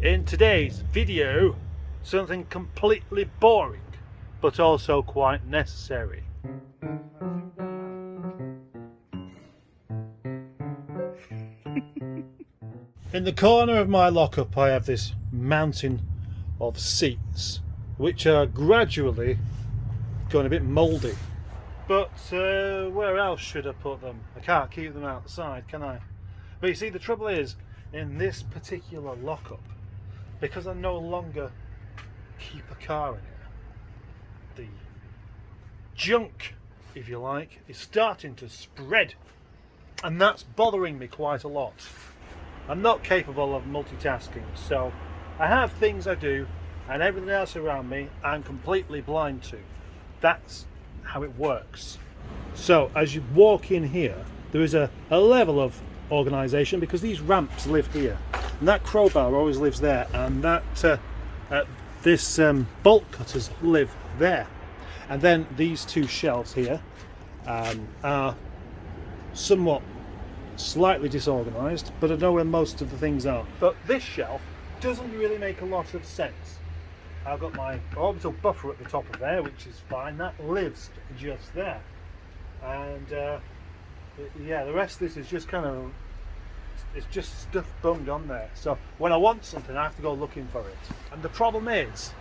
In today's video, something completely boring, but also quite necessary. In the corner of my lockup I have this mountain of seats, which are gradually going a bit mouldy. But where else should I put them? I can't keep them outside, can I? But you see, the trouble is, in this particular lockup, because I no longer keep a car in it, the junk, if you like, is starting to spread, and that's bothering me quite a lot. I'm not capable of multitasking, so I have things I do and everything else around me I'm completely blind to. That's how it works. So as you walk in here, there is a level of organisation, because these ramps live here, and that crowbar always lives there, and that this bolt cutters live there, and then these two shelves here are somewhat slightly disorganised, but I know where most of the things are. But this shelf doesn't really make a lot of sense. I've got my orbital buffer at the top of there, which is fine, that lives just there, and yeah, the rest of this is just kind of, it's just stuff bunged on there. So when I want something I have to go looking for it, and the problem is,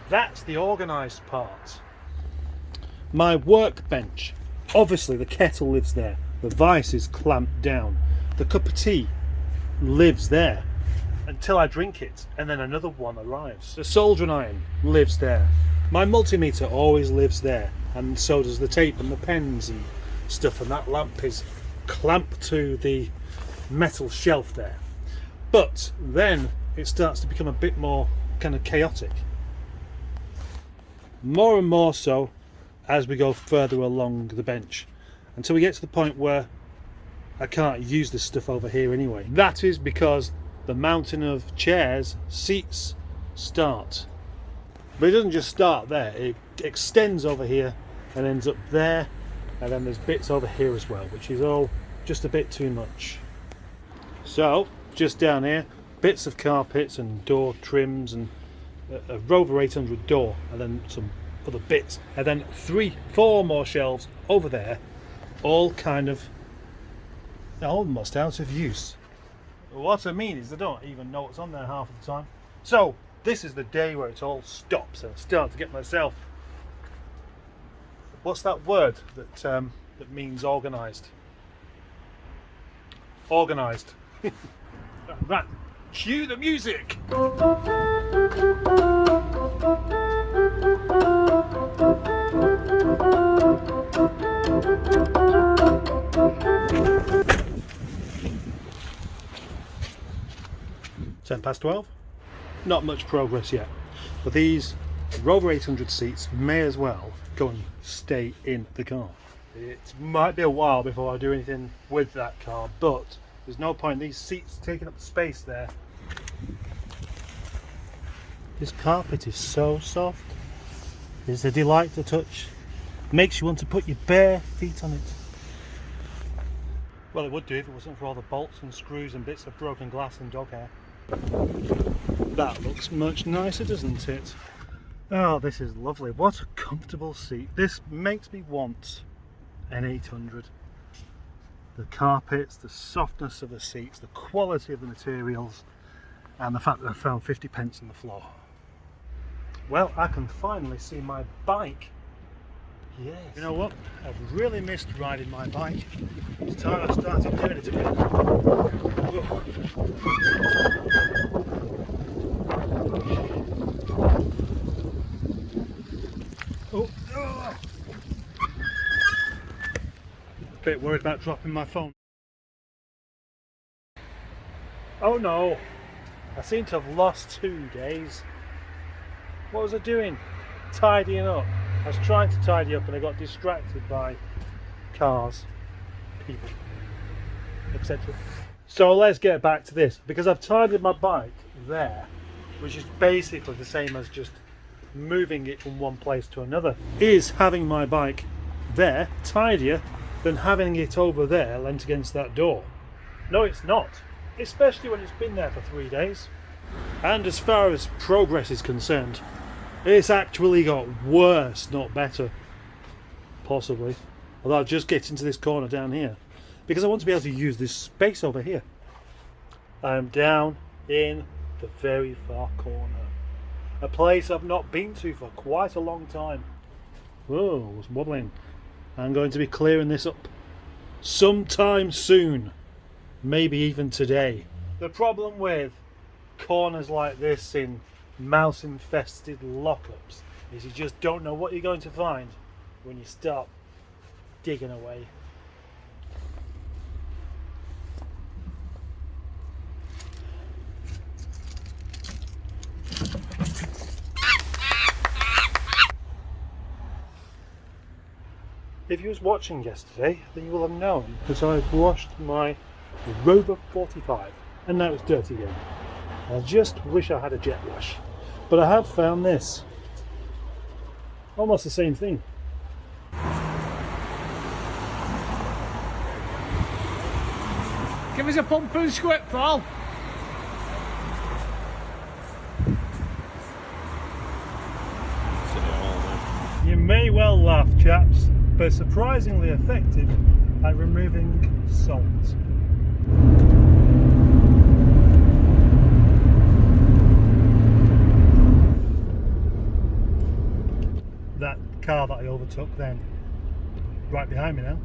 that's the organised part. My workbench, obviously the kettle lives there, the vice is clamped down, the cup of tea lives there until I drink it, and then another one arrives. The soldering iron lives there, my multimeter always lives there, and so does the tape and the pens and stuff, and that lamp is clamped to the metal shelf there. But then it starts to become a bit more kind of chaotic, more and more so as we go further along the bench, until we get to the point where I can't use this stuff over here anyway. That is because the mountain of chairs, seats start, but it doesn't just start there, it extends over here and ends up there, and then there's bits over here as well, which is all just a bit too much. So just down here, bits of carpets and door trims and a Rover 800 door, and then some other bits, and then 3-4 more shelves over there, all kind of almost out of use. What I mean is I don't even know what's on there half of the time. So this is the day where it all stops and I start to get myself, what's that word that means organised? Organised. Right, cue the music. £12. Not much progress yet, but these Rover 800 seats may as well go and stay in the car. It might be a while before I do anything with that car, but there's no point in these seats taking up space there. This carpet is so soft. It's a delight to touch. Makes you want to put your bare feet on it. Well, it would do if it wasn't for all the bolts and screws and bits of broken glass and dog hair. That looks much nicer, doesn't it? Oh, this is lovely. What a comfortable seat. This makes me want an 800. The carpets, the softness of the seats, the quality of the materials, and the fact that I found 50p in the floor. Well, I can finally see my bike. Yes. You know what? I've really missed riding my bike. It's time I started doing it again. Whoa. Oh. Oh. A bit worried about dropping my phone. Oh no, I seem to have lost 2 days. What was I doing? Tidying up. I was trying to tidy up and I got distracted by cars, people, etc. So let's get back to this, because I've tidied my bike there, which is basically the same as just moving it from one place to another. Is having my bike there tidier than having it over there leant against that door? No, it's not, especially when it's been there for 3 days. And as far as progress is concerned, it's actually got worse, not better. Possibly. Although I'll just get into this corner down here, because I want to be able to use this space over here. I'm down in the very far corner. A place I've not been to for quite a long time. Whoa, it's wobbling. I'm going to be clearing this up sometime soon. Maybe even today. The problem with corners like this in mouse infested lockups is you just don't know what you're going to find when you start digging away. If you was watching yesterday, then you will have known that I've washed my Rover 45 and now it's dirty again. I just wish I had a jet wash, but I have found this. Almost the same thing. Give us a pump and squirt, Paul. You may well laugh, chaps, but surprisingly effective at removing salt. That car that I overtook then, right behind me now,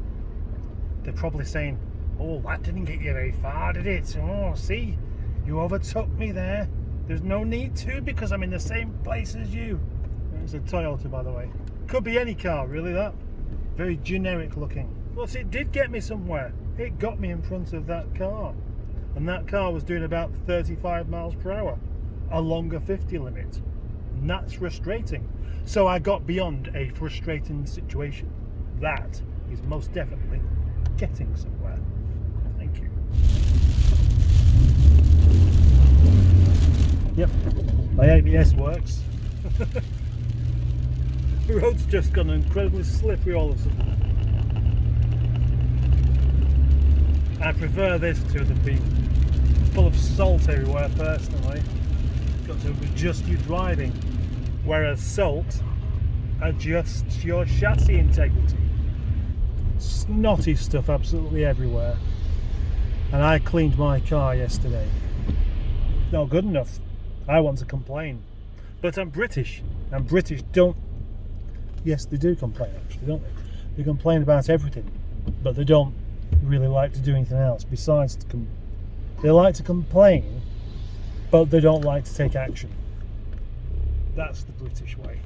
they're probably saying, oh, that didn't get you very far, did it? Oh, see, you overtook me there. There's no need to, because I'm in the same place as you. It's a Toyota, by the way. Could be any car, really, that. Very generic looking. Well, it did get me somewhere. It got me in front of that car. And that car was doing about 35 miles per hour along a 50 limit. And that's frustrating. So I got beyond a frustrating situation. That is most definitely getting somewhere. Thank you. Yep, my ABS works. The road's just gone incredibly slippery all of a sudden. I prefer this to the being full of salt everywhere personally. Got to adjust your driving, whereas salt adjusts your chassis integrity. Snotty stuff absolutely everywhere. And I cleaned my car yesterday. Not good enough. I want to complain. But I'm British, and British don't... Yes, they do complain actually, don't they? They complain about everything, but they don't really like to do anything else besides they like to complain, but they don't like to take action. That's the British way.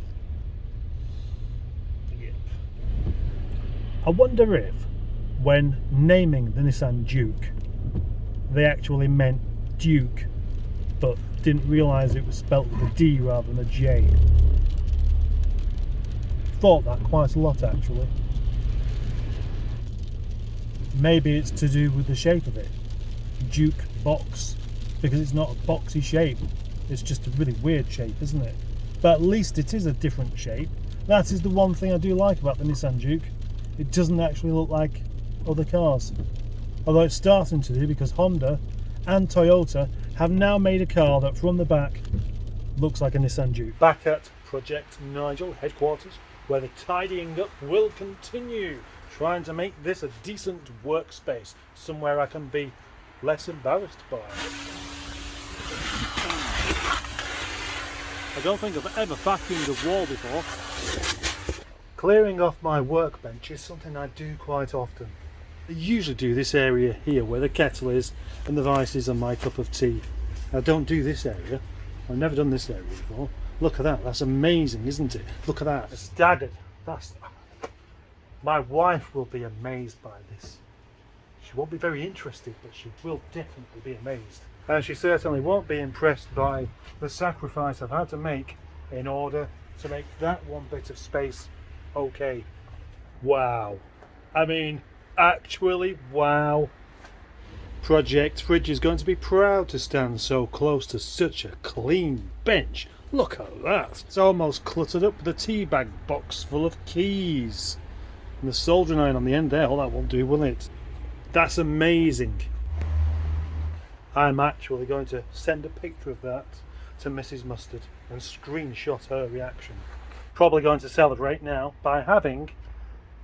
Yep. I wonder if, when naming the Nissan Duke, they actually meant Duke, but didn't realise it was spelt with a D rather than a J. Thought that quite a lot actually. Maybe it's to do with the shape of it. Duke box, because it's not a boxy shape. It's just a really weird shape, isn't it? But at least it is a different shape. That is the one thing I do like about the Nissan Duke. It doesn't actually look like other cars. Although it's starting to do, because Honda and Toyota have now made a car that from the back looks like a Nissan Duke. Back at Project Nigel headquarters, where the tidying up will continue, trying to make this a decent workspace, somewhere I can be less embarrassed by. I don't think I've ever vacuumed a wall before. Clearing off my workbench is something I do quite often. I usually do this area here where the kettle is and the vices and my cup of tea. I don't do this area. I've never done this area before. Look at that, that's amazing, isn't it? Look at that, it's staggered. My wife will be amazed by this. She won't be very interested, but she will definitely be amazed. And she certainly won't be impressed by the sacrifice I've had to make in order to make that one bit of space okay. Wow. I mean, actually, wow. Project Fridge is going to be proud to stand so close to such a clean bench. Look at that. It's almost cluttered up with a tea bag box full of keys. And the soldering iron on the end there, oh, that won't do, will it? That's amazing. I'm actually going to send a picture of that to Mrs. Mustard and screenshot her reaction. Probably going to celebrate now by having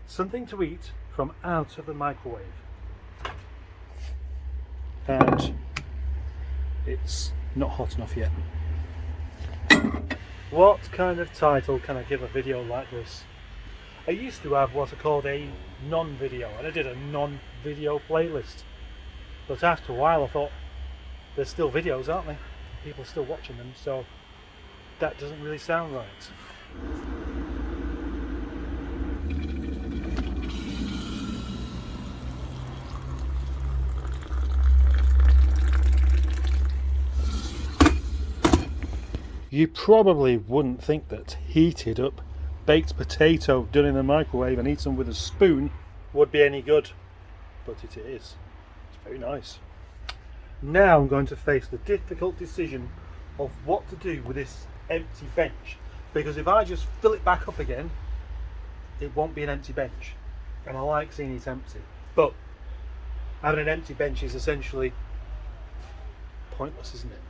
something to eat from out of the microwave. And it's not hot enough yet. What kind of title can I give a video like this? I used to have what I called a non-video, and I did a non-video playlist. But after a while I thought, there's still videos, aren't they? People are still watching them, so that doesn't really sound right. You probably wouldn't think that heated up baked potato done in the microwave and eaten with a spoon would be any good, but it is. It's very nice. Now I'm going to face the difficult decision of what to do with this empty bench, because if I just fill it back up again, it won't be an empty bench, and I like seeing it empty. But having an empty bench is essentially pointless, isn't it?